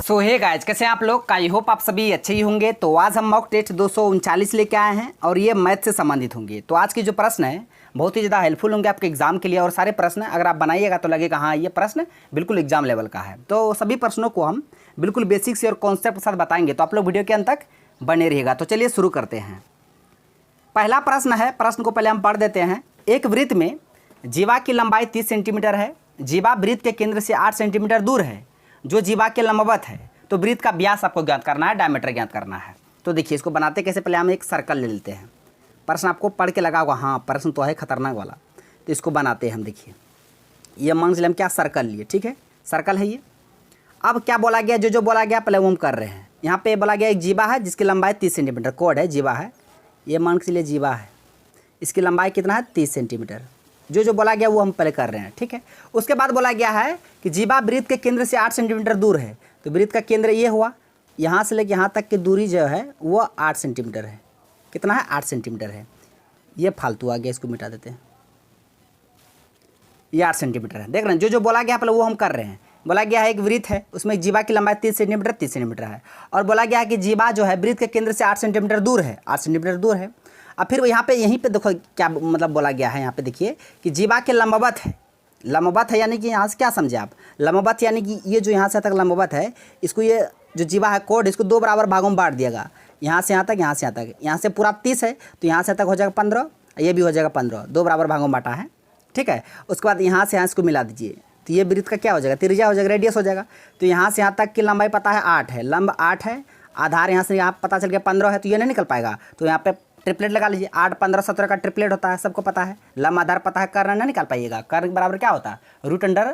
सो hey guys, कैसे हैं आप लोग। आई होप आप सभी अच्छे ही होंगे। तो आज हम मॉक टेस्ट 239 लेके आए हैं और ये मैथ से संबंधित होंगे। तो आज की जो प्रश्न है बहुत ही ज़्यादा हेल्पफुल होंगे आपके एग्जाम के लिए। और सारे प्रश्न अगर आप बनाइएगा तो लगेगा हाँ ये प्रश्न बिल्कुल एग्जाम लेवल का है। तो सभी प्रश्नों को हम बिल्कुल बेसिक से और कॉन्सेप्ट के साथ बताएंगे, तो आप लोग वीडियो के अंत तक बने रहिएगा। तो चलिए शुरू करते हैं। पहला प्रश्न है, प्रश्न को पहले हम पढ़ देते हैं। एक वृत्त में जीवा की लंबाई 30 सेंटीमीटर है। जीवा वृत्त के केंद्र से 8 सेंटीमीटर दूर है, जो जीवा के लंबवत है। तो वृत्त का व्यास आपको ज्ञात करना है, डायमीटर ज्ञात करना है। तो देखिए इसको बनाते कैसे, पहले हम एक सर्कल ले लेते हैं। प्रश्न आपको पढ़ के लगा होगा हाँ प्रश्न तो है खतरनाक वाला। तो इसको बनाते हैं हम। देखिए ये मान चलिए हम क्या सर्कल लिए, ठीक है सर्कल है ये। अब क्या बोला गया, जो बोला गया पहले वो हम कर रहे हैं। यहाँ पे बोला गया एक जीवा है जिसकी लंबाई 30 सेंटीमीटर, कोड है जीवा है, ये मान के चलिए जीवा है, इसकी लंबाई कितना है 30 सेंटीमीटर। जो बोला गया वो हम पहले कर रहे हैं, ठीक है। उसके बाद बोला गया है कि जीवा वृत्त के केंद्र से 8 सेंटीमीटर दूर है। तो वृत्त का केंद्र ये हुआ, यहाँ से लेकर यहाँ तक की दूरी जो है वो 8 सेंटीमीटर है। कितना है 8 सेंटीमीटर है। ये फालतू आ गया, इसको मिटा देते हैं। ये 8 सेंटीमीटर है। देख रहे हैं जो बोला गया पहले वो हम कर रहे हैं। बोला गया है एक वृत्त है, उसमें जीवा की लंबाई 30 सेंटीमीटर है। और बोला गया है कि जीवा जो है वृत्त के केंद्र से 8 सेंटीमीटर दूर है, 8 सेंटीमीटर दूर है। अब फिर यहाँ पे यहीं पे देखो क्या मतलब बोला गया है। यहाँ पे देखिए कि जीवा के लंबवत है। लंबवत है यानी कि यहाँ से क्या समझे आप, लंबवत यानी कि ये जो यहाँ से तक लंबवत है, इसको ये जो जीवा है कोड, इसको 2 बराबर भागों में बांट दिएगा। यहाँ से यहाँ तक, यहाँ से यहाँ तक, यहाँ से पूरा 30 है तो यहाँ से तक हो जाएगा 15, ये भी हो जाएगा 15, 2 बराबर भागों में बांटा है, ठीक है। उसके बाद यहाँ से यहाँ इसको मिला दीजिए तो ये वृत्त का क्या हो जाएगा, त्रिज्या हो जाएगा, रेडियस हो जाएगा। तो यहाँ से यहाँ तक की लंबाई पता है 8 है, लंब 8 है। आधार यहाँ से यहाँ पता चल गया 15 है, तो ये नहीं निकल पाएगा। तो यहाँ पे ट्रिपलेट लगा लीजिए, 8 15 17 का ट्रिपलेट होता है, सबको पता है। लंब आधार पता है, कर्ण नहीं निकाल पाइएगा। कर्ण बराबर क्या होता है, रूट अंडर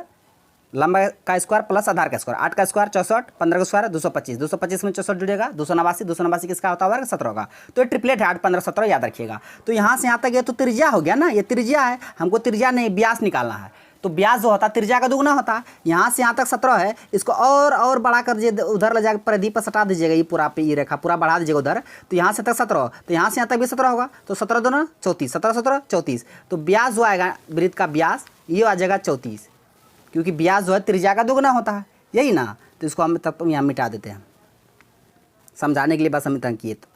लंब का स्क्वायर प्लस आधार का स्क्वायर। 8 का स्क्वायर 64, 15 का स्क्वायर 225, 225 में 64 जुड़ेगा 289, 289 किसका होता है 17 होगा। तो ये ट्रिपलेट है 8 15 17, याद रखिएगा। तो यहाँ से यहाँ तक ये तो त्रिज्या हो गया ना, ये त्रिज्या है। हमको त्रिज्या नहीं व्यास निकालना है। तो व्यास जो होता है त्रिज्या का दुगना होता है। यहाँ से यहाँ तक 17 है, इसको और बढ़ा कर दीजिए, उधर ले जाकर परिधि पर सटा दीजिएगा, ये पूरा पे ये रेखा पूरा बढ़ा दीजिएगा उधर। तो यहाँ से तक 17, तो यहाँ से यहाँ तक भी 17 होगा। तो 17 दूना 34, 17 17 34। तो व्यास जो आएगा वृत्त का व्यास ये आ जाएगा 34, क्योंकि व्यास जो है त्रिज्या का दुगना होता है, यही ना। तो इसको हम तब यहाँ मिटा देते हैं समझाने के लिए, बस हम इतना किए। तो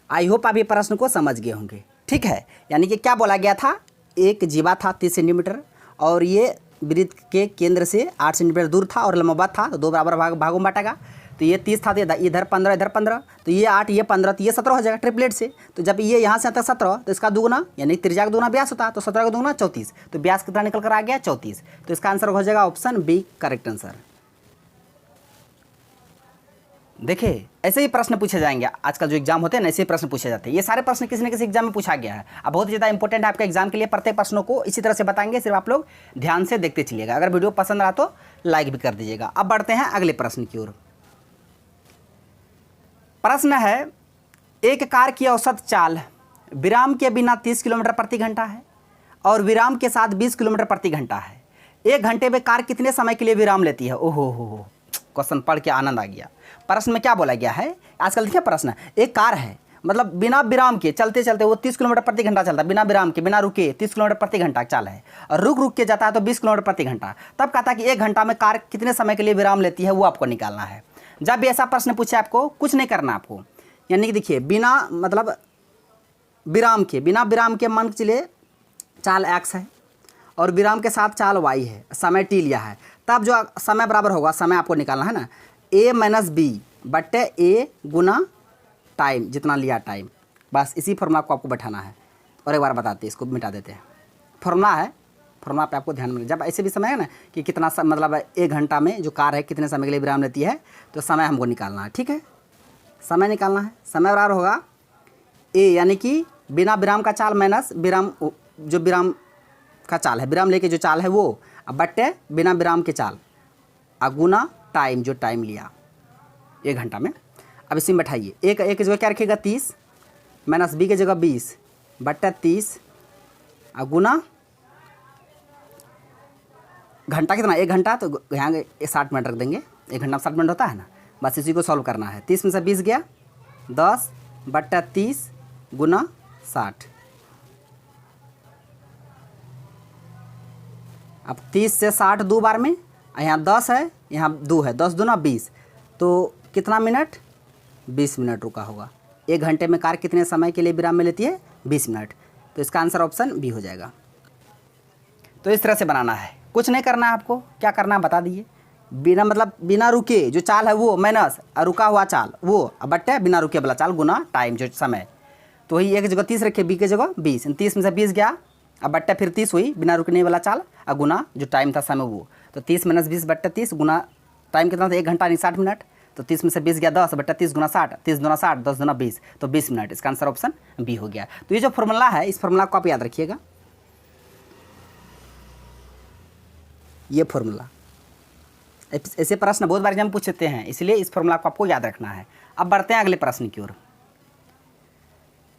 आई होप आप ये प्रश्न को समझ गए होंगे, ठीक है। यानी कि क्या बोला गया था, एक जीवा था 30 सेंटीमीटर और ये वृत्त के केंद्र से 8 सेंटीमीटर दूर था और लंबवत था, तो 2 बराबर भागों में बांटेगा। तो ये 30 था, तो इधर 15 इधर 15, तो ये 8 ये 15, तो ये 17 हो जाएगा ट्रिपलेट से। तो जब ये यहाँ से आता 17 तो इसका दुगुना यानी त्रिज्या का दुगुना व्यास होता है, तो 17 का दुगुना 34। तो व्यास कितना निकल कर आ गया 34। तो इसका आंसर हो जाएगा ऑप्शन बी करेक्ट आंसर। देखिए ऐसे ही प्रश्न पूछे जाएंगे, आजकल जो एग्जाम होते हैं ना ऐसे ही प्रश्न पूछे जाते हैं। ये सारे प्रश्न किसी न किसी एग्जाम में पूछा गया है। अब बहुत ज़्यादा इंपॉर्टेंट है आपके एग्जाम के लिए। प्रत्येक प्रश्नों को इसी तरह से बताएंगे, सिर्फ आप लोग ध्यान से देखते चलिएगा। अगर वीडियो पसंद आया तो लाइक भी कर दीजिएगा। अब बढ़ते हैं अगले प्रश्न की ओर। प्रश्न है, एक कार की औसत चाल विराम के बिना 30 किलोमीटर प्रति घंटा है और विराम के साथ 20 किलोमीटर प्रति घंटा है। 1 घंटे में कार कितने समय के लिए विराम लेती है। ओहो हो, क्वेश्चन पढ़ के आनंद आ गया। प्रश्न में क्या बोला गया है, आजकल देखिए प्रश्न, एक कार है मतलब बिना विराम के चलते चलते वो 30 किलोमीटर प्रति घंटा चलता है, बिना विराम के बिना रुके 30 किलोमीटर प्रति घंटा चाल है। और रुक के जाता है तो 20 किलोमीटर प्रति घंटा। तब कहता है कि 1 घंटा में कार कितने समय के लिए विराम लेती है, वो आपको निकालना है। जब भी ऐसा प्रश्न पूछे आपको कुछ नहीं करना आपको, यानी कि देखिए बिना मतलब विराम के, बिना विराम के मान के चलिए चाल x है और विराम के साथ चाल y है, समय t लिया है। तब जो समय बराबर होगा, समय आपको निकालना है ना, a माइनस बी बट्टे a गुना टाइम, जितना लिया टाइम। बस इसी फॉर्मूला को आपको बैठाना है। और एक बार बताते हैं, इसको मिटा देते हैं। फॉर्मूला है, फॉर्मूला पे आपको ध्यान में, जब ऐसे भी समय है ना कि कितना मतलब 1 घंटा में जो कार है कितने समय के लिए विराम लेती है, तो समय हमको निकालना है, ठीक है। समय निकालना है, समय बराबर होगा a यानी कि बिना विराम का चाल माइनस विराम, जो विराम का चाल है, विराम लेके जो चाल है वो, अब बट्टे बिना विराम के चाल, अगुना टाइम, जो टाइम लिया 1 घंटा में। अब इसी में बैठाइए, एक की जगह क्या रखिएगा 30 माइनस बी की जगह 20 बट्टा 30 अगुना घंटा कितना 1 घंटा, तो यहाँ 60 मिनट रख देंगे। 1 घंटा 60 मिनट होता है ना, बस इसी को सॉल्व करना है। 30 में से 20 गया 10 बट्टा 30 गुना 60। अब 30 से 60 2 बार में यहाँ 10 है, यहाँ 2 है, 10 दूना 20, तो कितना मिनट? 20 मिनट रुका होगा। 1 घंटे में कार कितने समय के लिए विराम में लेती है? 20 मिनट। तो इसका आंसर ऑप्शन बी हो जाएगा। तो इस तरह से बनाना है, कुछ नहीं करना है आपको। क्या करना है बता दिए, बिना मतलब बिना रुके जो चाल है वो माइनस रुका हुआ चाल वो बट्टे बिना रुके वाला चाल गुना टाइम जो समय। तो वही एक जगह 30 रखे, बी की जगह 20, 30 में से 20 गया, अब बट्टे फिर 30 हुई बिना रुकने वाला चाल और गुना जो टाइम था समय वो। तो 30 - 20 बट्टे 30 गुना टाइम कितना था? 1 घंटा नहीं 60 मिनट। तो 30 में से 20 गया 10 बट्टा 30 गुना 60, 30 दूना 60, 10 दूना 20, तो 20 मिनट। इसका आंसर ऑप्शन बी हो गया। तो ये जो फॉर्मूला है इस फॉर्मूला को आप याद रखिएगा, ये फॉर्मूला। ऐसे प्रश्न बहुत बार हम पूछते हैं, इसलिए इस फॉर्मूला को आपको याद रखना है। अब बढ़ते हैं अगले प्रश्न की ओर।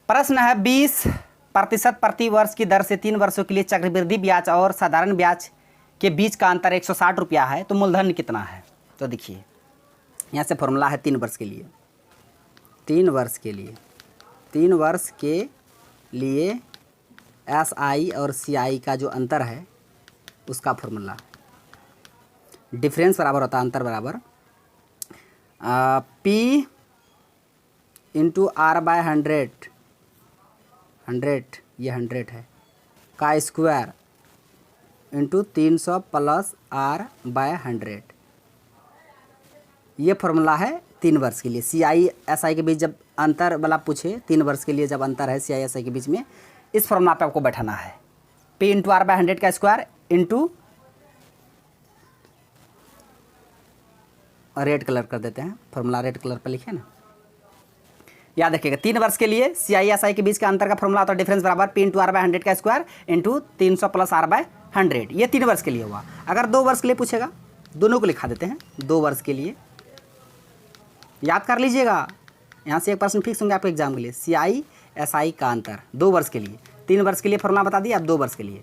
प्रश्न है 20% प्रति वर्ष की दर से 3 वर्षों के लिए चक्रवृद्धि ब्याज और साधारण ब्याज के बीच का अंतर 160 रुपया है, तो मूलधन कितना है? तो देखिए यहाँ से फॉर्मूला है 3 वर्ष के लिए, 3 वर्ष के लिए, 3 वर्ष के लिए SI और CI का जो अंतर है उसका फॉर्मूला, डिफरेंस बराबर होता है अंतर बराबर P इंटू R/100, 100 ये 100 है, का स्क्वायर इंटू 300 प्लस R/100। ये फॉर्मूला है 3 वर्ष के लिए। CI SI के बीच जब अंतर वाला पूछे, 3 वर्ष के लिए जब अंतर है CI SI के बीच में, इस फॉर्मूला पे आपको बैठाना है। P इंटू R/100 का स्क्वायर इंटू, रेड कलर कर देते हैं, फॉर्मूला रेड कलर पर लिखे ना, याद रखिएगा। 3 वर्ष के लिए CI SI के बीच का अंतर का फॉर्मूला होता है डिफरेंस बराबर P इंटू R/100 का स्क्वायर इंटू 300 प्लस R/100। ये 3 वर्ष के लिए हुआ। अगर 2 वर्ष के लिए पूछेगा, दोनों को लिखा देते हैं। 2 वर्ष के लिए याद कर लीजिएगा, यहाँ से एक प्रश्न फिक्स होंगे आपके एग्जाम के लिए। CI SI का अंतर 2 वर्ष के लिए, 3 वर्ष के लिए फॉर्मूला बता दिए, अब 2 वर्ष के लिए,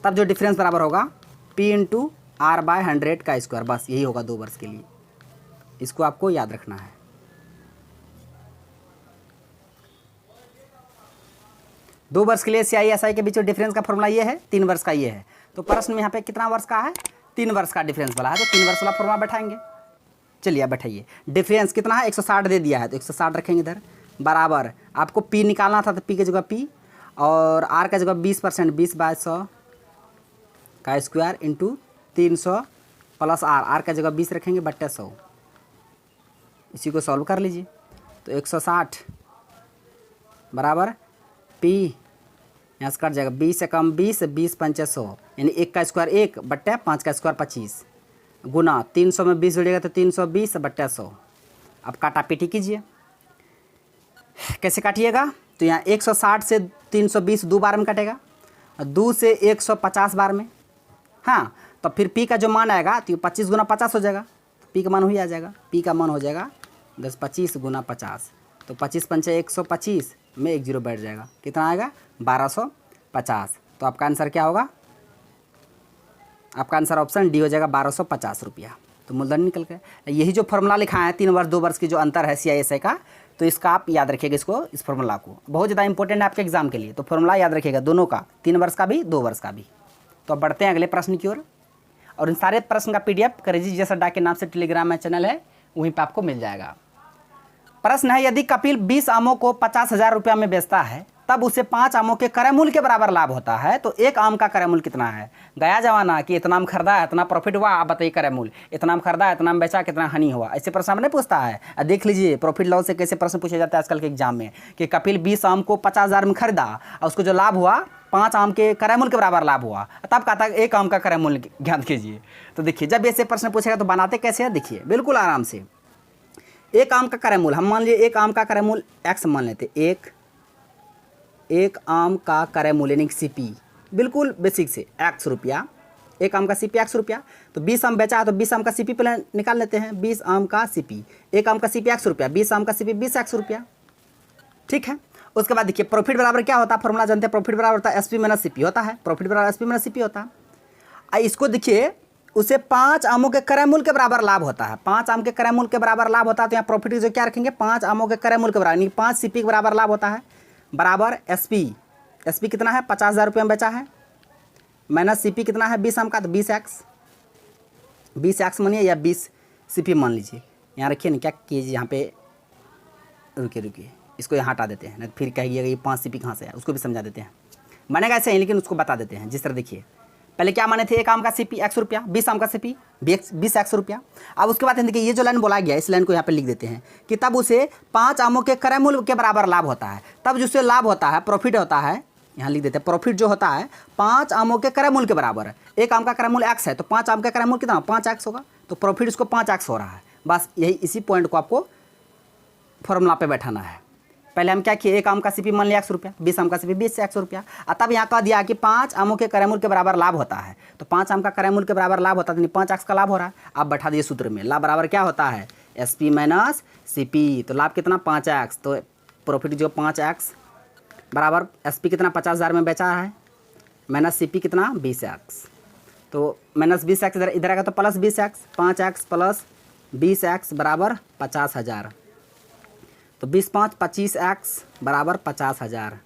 तब जो डिफरेंस बराबर होगा P इंटू R/100 का स्क्वायर, बस यही होगा 2 वर्ष के लिए। इसको आपको याद रखना है। दो वर्ष के लिए CI SI के बीच डिफरेंस का फॉर्मूला ये है, 3 वर्ष का ये है। तो प्रश्न में यहाँ पे कितना वर्ष का है? 3 वर्ष का डिफरेंस वाला है, तो 3 वर्ष वाला फॉर्मूला बैठाएंगे। चलिए आप बैठाइए। डिफरेंस कितना है? 160 दे दिया है, तो 160 रखेंगे इधर, बराबर आपको P निकालना था, तो P की जगह P और R का जगह 20%, 20/100 का स्क्वायर इंटू 300 प्लस R का जगह 20 रखेंगे बट्टे 100। इसी को सॉल्व कर लीजिए। तो 160 बराबर P, यहाँ से कट जाएगा 20 से कम 20, 20 × 5 = 100, यानी 1 का स्क्वायर 1 बट्टे 5 का स्क्वायर 25 गुना 300 में 20 जुड़ेगा तो 320 बट्टे 100। अब काटा पीटी कीजिए। कैसे काटिएगा? तो यहाँ 160 से 320 2 बार में कटेगा, 2 से 150 बार में। हाँ, तो फिर P का जो मान आएगा तो 25 गुना 50 हो जाएगा, P का मान ही आ जाएगा। P का मान हो जाएगा 10 25 गुना 50, तो 25 × 5 = 125 में 1 0 बैठ जाएगा। कितना आएगा? 1250। तो आपका आंसर क्या होगा? आपका आंसर ऑप्शन डी हो जाएगा, 1250 रुपया। तो मूलधन निकल गया। यही जो फॉर्मूला लिखा है 3 वर्ष 2 वर्ष की जो अंतर है CI SI का, तो इसका आप याद रखिएगा। इसको, इस फॉर्मूला को बहुत ज़्यादा इंपॉर्टेंट है आपके एग्जाम के लिए। तो फॉर्मूला याद रखिएगा दोनों का, 3 वर्ष का भी 2 वर्ष का भी। तो अब बढ़ते हैं अगले प्रश्न की ओर, और इन सारे प्रश्न का PDF करेजी जैसा डा के नाम से टेलीग्राम में चैनल है, वहीं पर आपको मिल जाएगा। प्रश्न है, यदि कपिल 20 आमों को 50,000 रुपया में बेचता है, तब उसे 5 आमों के क्रय मूल्य के बराबर लाभ होता है, तो 1 आम का क्रय मूल्य कितना है? गया जमाना कि इतना आम खरीदा है, इतना प्रॉफिट हुआ, आप बताइए क्रय मूल्य। इतना आम खरीदा है, इतना आम बेचा, कितना हानि हुआ। ऐसे प्रश्न नहीं पूछता है। देख लीजिए प्रॉफिट लॉस से कैसे प्रश्न पूछे जाते हैं आजकल के एग्जाम में, कि कपिल 20 आम को 50,000 में खरीदा और उसको जो लाभ हुआ 5 आम के क्रय मूल्य के बराबर लाभ हुआ, तब कहता है 1 आम का क्रय मूल्य ज्ञात कीजिए। तो देखिए जब ऐसे प्रश्न पूछेगा तो बनाते कैसे है, देखिए बिल्कुल आराम से। 1 आम का क्रय मूल्य, हम मान लीजिए 1 आम का क्रय मूल्य x मान लेते, एक आम का क्रय मूल्य यानी CP, बिल्कुल बेसिक से x रुपया, 1 आम का CP x रुपया। तो 20 आम बेचा है तो 20 आम का CP पहले निकाल लेते हैं। 20 आम का CP, 1 आम का CP x रुपया, 20 आम का CP 20x रुपया, ठीक है। उसके बाद देखिए प्रॉफिट बराबर क्या होता है, फॉर्मूला जानते हैं, प्रॉफिट बराबर होता है SP - CP होता है, प्रॉफिट बराबर SP - CP होता है। इसको देखिए, उसे 5 आमों के क्रय मूल्य के बराबर लाभ होता है, 5 आम के क्रय मूल्य के बराबर लाभ होता है। तो यहाँ प्रॉफिट जो क्या रखेंगे, 5 आमों के क्रय मूल्य के बराबर, यानी 5 CP के बराबर लाभ होता है, बराबर SP कितना है, 50,000 रुपये में बेचा है, माइनस CP कितना है 20 आम का, तो 20x, 20 एक्स मानिए या 20 CP मान लीजिए। यहाँ रखिए ना, क्या कीजिए यहाँ पे, रुकिए इसको यहाँ हटा देते हैं, नहीं फिर कहिएगा ये 5 CP कहाँ से है, उसको भी समझा देते हैं। मानेगा ऐसे ही, लेकिन उसको बता देते हैं। जिस तरह देखिए, पहले क्या माने थे, 1 आम का CP 100 रुपया, 20 आम का CP 20 100 रुपया। अब उसके बाद देखिए ये जो लाइन बोला गया, इस लाइन को यहाँ पे लिख देते हैं कि तब उसे 5 आमों के क्रय मूल्य के बराबर लाभ होता है। तब जिससे लाभ होता है, प्रॉफिट होता है, यहाँ लिख देते हैं, प्रॉफिट जो होता है 5 आमों के क्रय मूल्य के बराबर है। 1 आम का क्रय मूल्य x है, तो 5 आम का क्रय मूल्य कितना, 5x होगा, तो प्रॉफिट इसको 5x हो रहा है। बस यही, इसी पॉइंट को आपको फॉर्मूला पे बैठाना है। पहले हम क्या किए, 1 आम का CP मान लिया 100 रुपया, 20 आम का CP 20 से 100 रुपया। और तब यहाँ कह दिया कि 5 आमों के क्रय मूल्य के बराबर लाभ होता है, तो 5 आम का क्रय मूल्य के बराबर लाभ होता है, तो 5x का लाभ हो रहा है। आप बैठा दिए सूत्र में, लाभ बराबर क्या होता है, SP माइनस CP। तो लाभ कितना, 5x, तो प्रॉफिट जो 5x बराबर SP कितना, 50,000 में बेचा है, माइनस CP कितना, 20x। तो माइनस 20x इधर आएगा, तो plus 20x, 5x plus 20x बराबर 50,000। तो 20 5 25x बराबर 50,000।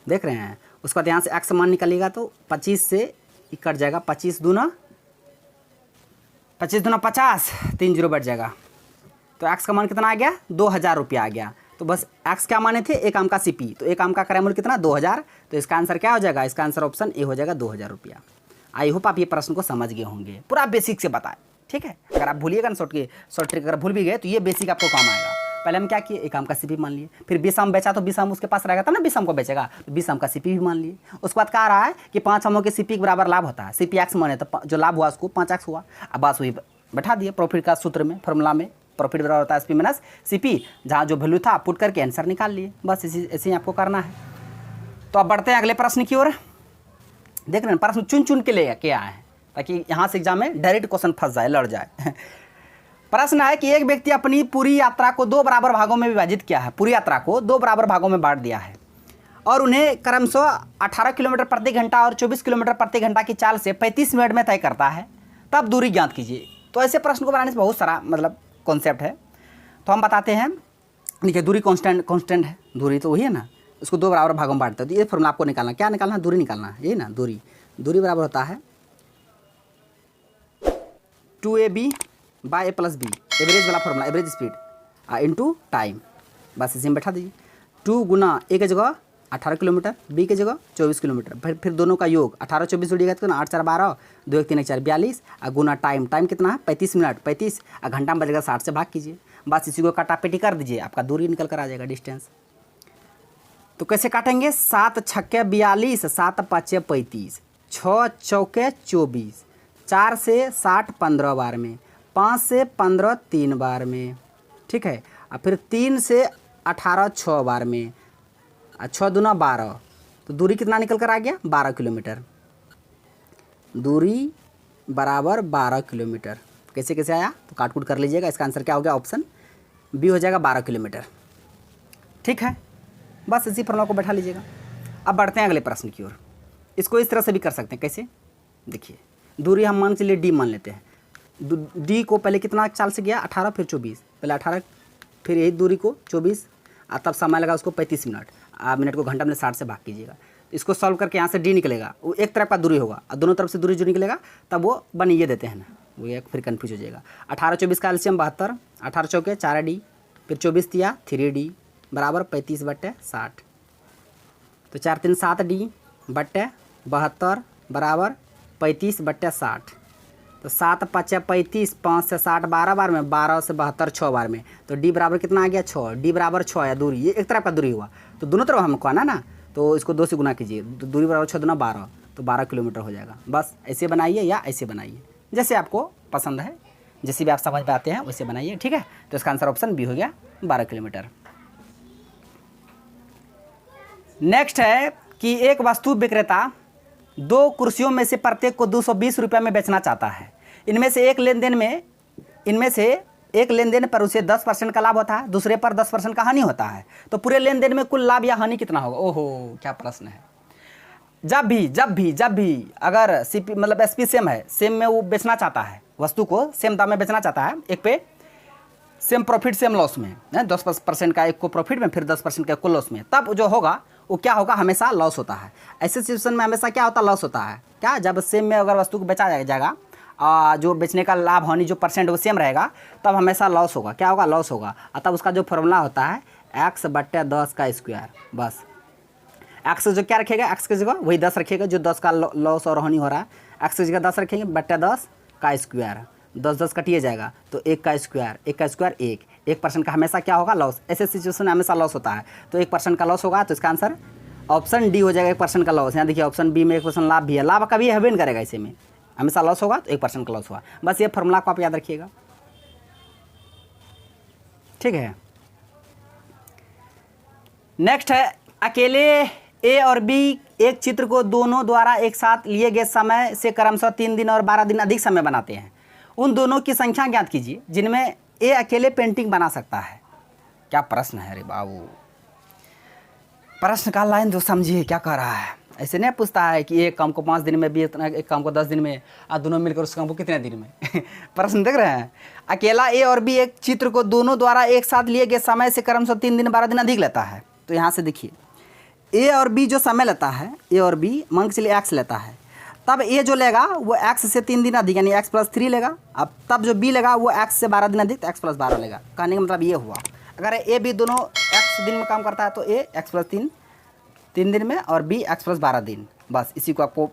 देख रहे हैं। उसके बाद यहाँ से x मान निकलेगा, तो 25 से कट जाएगा, 25 दूना 50, 3 जीरो बैठ जाएगा। तो x का मान कितना आ गया, 2,000 रुपया आ गया। तो बस x क्या माने थे, 1 आम का CP, तो 1 आम का क्रय मूल्य कितना, 2,000। तो इसका आंसर क्या हो जाएगा, इसका आंसर ऑप्शन ए हो जाएगा, 2,000 रुपया। आई होप आप ये प्रश्न को समझ गए होंगे, पूरा बेसिक से बताए, ठीक है। अगर आप भूलिएगा ना शॉर्ट ट्रिक अगर भूल भी गए, तो ये बेसिक आपको काम आएगा। पहले हम क्या किए, 1 आम का CP मान लिए, फिर 20 आम बेचा, तो 20 आम उसके पास रहेगा, तब ना 20 आम को बेचेगा, तो 20 आम का CP भी मान लिए। उसके बाद कहा रहा है कि 5 आमों के CP के बराबर लाभ होता है, CP x माने, तो जो लाभ हुआ उसको 5x हुआ। अब बस वही बैठा दिए प्रॉफिट का सूत्र में, फॉर्मूला में, प्रॉफिट बराबर होता है SP माइनस CP, जहाँ जो वैल्यू था पुट करके आंसर निकाल लिए। बस ऐसे ही आपको करना है। तो अब बढ़ते हैं अगले प्रश्न की ओर। देख रहे हैं, प्रश्न चुन चुन के ले के आए हैं, ताकि यहाँ से एग्जाम में डायरेक्ट क्वेश्चन फंस जाए, लड़ जाए। प्रश्न है कि एक व्यक्ति अपनी पूरी यात्रा को 2 बराबर भागों में विभाजित किया है, पूरी यात्रा को 2 बराबर भागों में बांट दिया है, और उन्हें क्रमशः 18 किलोमीटर प्रति घंटा और 24 किलोमीटर प्रति घंटा की चाल से 35 मिनट में तय करता है। तब दूरी ज्ञात कीजिए। तो ऐसे प्रश्न को बनाने से बहुत सारा मतलब कॉन्सेप्ट है, तो हम बताते हैं। देखिए, दूरी कांस्टेंट है, दूरी तो वही है ना, उसको 2 बराबर भागों में बांटते हैं। तो ये फॉर्मूला आपको निकालना, क्या निकालना, दूरी निकालना है, यही ना, दूरी बराबर होता है 2AB by A plus B, average वाला formula, average speed into time. बस इसी में बैठा दीजिए। 2 गुना A की जगह 18 किलोमीटर, B की जगह 24 किलोमीटर, फिर दोनों का योग 18 24 जोड़िएगा तो 8 4 12, 2 1 3 1 4 42, और गुना टाइम कितना है, 35 मिनट, 35, और घंटा में बजेगा 60 से भाग कीजिए। बस इसी को काटापेटी कर दीजिए, आपका दूरी निकल कर आ जाएगा, डिस्टेंस। तो कैसे काटेंगे, 7 छक्के 42, 7 पाँचे 35, 6 चौके 24, 4 से 60 15 बार में, 5 से 15 3 बार में, ठीक है। और फिर 3 से 18 6 बार में, 6 दूना 12। तो दूरी कितना निकल कर आ गया, 12 किलोमीटर। दूरी बराबर 12 किलोमीटर। कैसे कैसे आया, तो काट कूट कर लीजिएगा। इसका आंसर क्या हो गया, ऑप्शन बी हो जाएगा, 12 किलोमीटर, ठीक है। बस इसी फॉर्मूला को बैठा लीजिएगा। अब बढ़ते हैं अगले प्रश्न की ओर। इसको इस तरह से भी कर सकते हैं, कैसे, देखिए, दूरी हम मान चलिए D मान लेते हैं। D को पहले कितना चाल से गया, 18 फिर 24, पहले 18, फिर यही दूरी को 24, और तब समय लगा उसको 35 मिनट। आप मिनट को घंटा में 60 से भाग कीजिएगा। इसको सॉल्व करके यहाँ से D निकलेगा, वो एक तरफ का दूरी होगा, और दोनों तरफ से दूरी जो निकलेगा तब वो बन ये देते हैं ना, वो एक फिर कन्फ्यूज हो जाएगा। 18 24 का एलसीएम 72, 18 चौके 4D, फिर 24 दिया 3D बराबर 35/60। तो 4 3 7D बट्टे 72 बराबर 35/60। तो 7 5 35, 5 से 60 12 बार में, 12 से 72 6 बार में। तो D बराबर कितना आ गया, 6। D बराबर 6 है दूरी, ये एक तरफ का दूरी हुआ, तो दोनों तरफ हमको आना ना, तो इसको 2 से गुना कीजिए। तो दूरी बराबर 6 दूना 12, तो 12 किलोमीटर हो जाएगा। बस ऐसे बनाइए या ऐसे बनाइए, जैसे आपको पसंद है, जैसे भी आप समझ पाते हैं वैसे बनाइए, ठीक है। तो इसका आंसर ऑप्शन बी हो गया, 12 किलोमीटर। नेक्स्ट है कि एक वस्तु विक्रेता 2 कुर्सियों में से प्रत्येक को 220 रुपये में बेचना चाहता है। इनमें से एक लेन देन पर उसे 10% का लाभ होता है, दूसरे पर 10% का हानि होता है। तो पूरे लेन देन में कुल लाभ या हानि कितना होगा। ओहो, क्या प्रश्न है। जब भी अगर CP मतलब SP सेम है, सेम में वो बेचना चाहता है, वस्तु को सेम दाम में बेचना चाहता है, एक पे सेम प्रॉफिट सेम लॉस में, 10% का एक को प्रॉफिट में, फिर 10% का को लॉस में, तब जो होगा वो क्या होगा, हमेशा लॉस होता है। ऐसे सिचुएशन में हमेशा क्या होता है, लॉस होता है। क्या, जब सेम में अगर वस्तु को बेचा जाएगा जो बेचने का लाभ हानि जो परसेंट वो सेम रहेगा, तब हमेशा लॉस होगा। क्या होगा? लॉस होगा। तब उसका जो फॉर्मूला होता है x/10 का स्क्वायर। बस एक्स जो क्या रखेगा, एक्स की जगह वही 10 रखेगा जो 10 का लॉस और हानि हो रहा है। एक्स की जगह 10 रखेंगे, बट्टा 10 का स्क्वायर। 10 कटिए जाएगा तो 1 का स्क्वायर, 1 का स्क्वायर 1% का हमेशा क्या होगा? लॉस। ऐसे सिचुएशन में हमेशा लॉस होता है, तो 1% का लॉस होगा। तो इसका आंसर ऑप्शन डी हो जाएगा, 1% का लॉस। यहाँ देखिए ऑप्शन बी में 1% लाभ भी है, लाभ कभी हवे नहीं करेगा, इसे में हमेशा लॉस होगा तो 1% का लॉस होगा। बस ये फॉर्मूला को आप याद रखिएगा, ठीक है। नेक्स्ट है, अकेले ए और बी एक चित्र को दोनों द्वारा एक साथ लिए गए समय से क्रमशः 3 दिन और 12 दिन अधिक समय बनाते हैं। उन दोनों की संख्या ज्ञात कीजिए जिनमें ए अकेले पेंटिंग बना सकता है। क्या प्रश्न है रे बाबू, प्रश्न का लाइन तो समझिए क्या कर रहा है। ऐसे नहीं पूछता है कि एक काम को 5 दिन में, बी एक काम को 10 दिन में, और दोनों मिलकर उस काम को कितने दिन में प्रश्न देख रहे हैं। अकेला ए और बी एक चित्र को दोनों द्वारा एक साथ लिए गए समय से क्रमशः 3 दिन 12 दिन अधिक लेता है। तो यहाँ से देखिए ए और बी जो समय लेता है, ए और बी मान के चलिए एक्स लेता है, तब ए जो लेगा वो एक्स से 3 दिन अधिक यानी x+3 लेगा। अब तब जो बी लेगा वो एक्स से 12 दिन अधिक तो x+12 लेगा। कहने का मतलब ये हुआ, अगर ए बी दोनों x दिन में काम करता है तो ए x+3 3 दिन में और बी x+12 दिन। बस इसी को आपको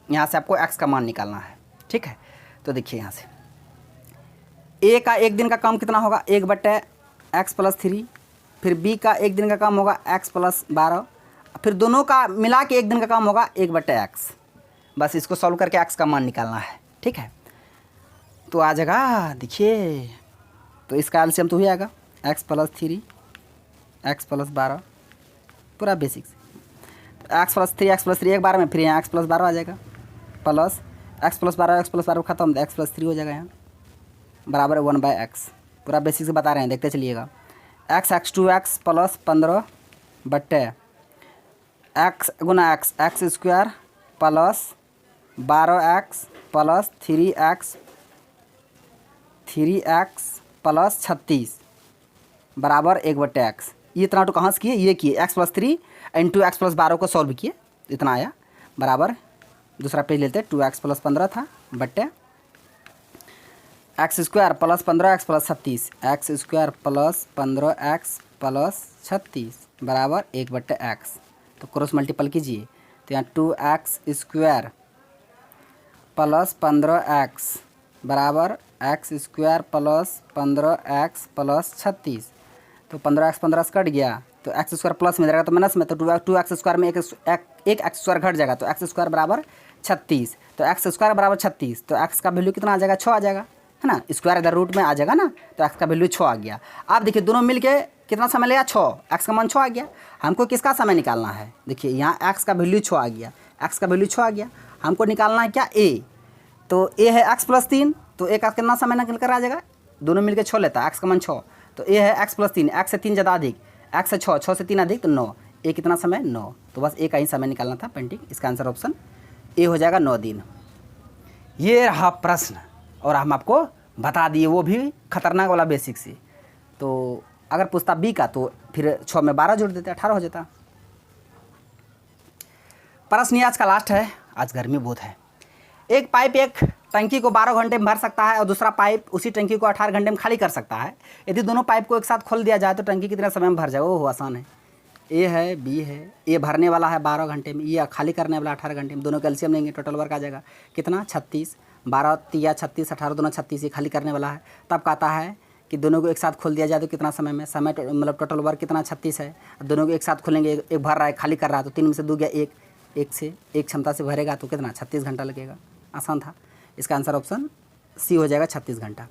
यहाँ से आपको x का मान निकालना है, ठीक है। तो देखिए यहाँ से ए का एक दिन का काम कितना होगा, 1/x+3, फिर बी का एक दिन का काम होगा x+12, फिर दोनों का मिला के एक दिन का काम होगा 1/x। बस इसको सॉल्व करके x का मान निकालना है, ठीक है। तो आ जाएगा, देखिए तो इसका एलसीएम तो ही आएगा x+3 x+12, पूरा बेसिक्स। x+3 x+3 एक बार में, फिर यहाँ x+12 आ जाएगा, प्लस x+12 खत्म, x+3 हो जाएगा यहाँ बराबर 1/x। पूरा बेसिक से बता रहे हैं, देखते चलिएगा। x2x प्लस 15 बट्टे x गुना x square plus 12x plus 3x plus 36 बराबर 1/x। ये इतना तो कहाँ से किए, ये किए x+3 इंटू x+12 को सॉल्व किए, इतना आया बराबर। दूसरा पेज लेते हैं, 2x प्लस 15 था बट्टे x square plus 15x plus 36, x square plus 15x plus 36 बराबर 1/x। तो क्रॉस मल्टीपल कीजिए, तो यहाँ 2x स्क्वायर प्लस 15x बराबर x square plus 15x plus 36। तो 15x 15 से कट गया तो x स्क्वायर प्लस में रहेगा तो माइनस में, तो 2x स्क्वायर में एक x स्क्वायर घट जाएगा तो x स्क्वायर बराबर 36। तो x स्क्वायर बराबर 36, तो x का वैल्यू कितना आ जाएगा, 6 आ जाएगा, है ना। स्क्वायर इधर रूट में आ जाएगा ना, तो x का वैल्यू 6 आ गया। आप देखिए दोनों मिलके कितना समय लिया, 6, x का मान 6 आ गया। हमको किसका समय निकालना है, देखिए यहाँ x का वैल्यू 6 आ गया, x का वैल्यू 6 आ गया। हमको निकालना है क्या, a। तो a है x+3, तो a का कितना समय निकल कर आ जाएगा, दोनों मिलकर 6 लेता है, x का मान 6, तो a है x+3, x से 3 ज़्यादा अधिक, x से 6, 6 से 3 अधिक तो 9, a कितना समय 9। तो बस a का ही समय निकालना था पेंटिंग। इसका आंसर ऑप्शन ए हो जाएगा 9 दिन। ये रहा प्रश्न और हम आपको बता दिए, वो भी खतरनाक वाला बेसिक से। तो अगर पूछता बी का तो फिर 6 में 12 जोड़ देते 18 हो जाता। प्रश्न ये आज का लास्ट है, आज गर्मी बहुत है। एक पाइप एक टंकी को 12 घंटे में भर सकता है और दूसरा पाइप उसी टंकी को 18 घंटे में खाली कर सकता है। यदि दोनों पाइप को एक साथ खोल दिया जाए तो टंकी कितने समय में भर जाएगा, वो आसान है। ए है, बी है, ए भरने वाला है 12 घंटे में, ये खाली करने वाला 18 घंटे में। दोनों कैल्शियम लेंगे, टोटल वर्क आ जाएगा कितना, 36, 12 तिया 36, 18 दोनों 36, ये खाली करने वाला है। तब कहता है कि दोनों को एक साथ खोल दिया जाए तो कितना समय में, समय मतलब टोटल वर्क कितना 36 है। दोनों को एक साथ खोलेंगे, एक भर रहा है खाली कर रहा है, तो 3 में से 2 गया 1, 1 से 1 क्षमता से भरेगा तो कितना 36 घंटा लगेगा। आसान था। इसका आंसर ऑप्शन सी हो जाएगा 36 घंटा।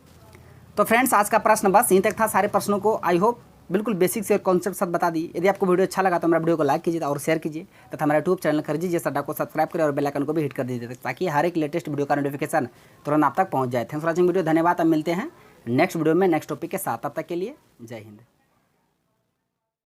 तो फ्रेंड्स आज का प्रश्न बस यहीं तक था। सारे प्रश्नों को आई होप बिल्कुल बेसिक से कॉन्सेप्ट सब बता दी। यदि आपको वीडियो अच्छा लगा तो हमारा वीडियो को लाइक कीजिए और शेयर कीजिए तथा हमारा यूट्यूब चैनल कर दीजिए, सड्डा को सब्सक्राइब करें और बेल आइकन को भी हिट कर दीजिए ताकि हर एक लेटेस्ट वीडियो का नोटिफिकेशन तुरंत आप तक पहुंच जाए। Thanks for watching video. धन्यवाद। अब मिलते हैं नेक्स्ट वीडियो में नेक्स्ट टॉपिक के साथ। तब तक के लिए जय हिंद।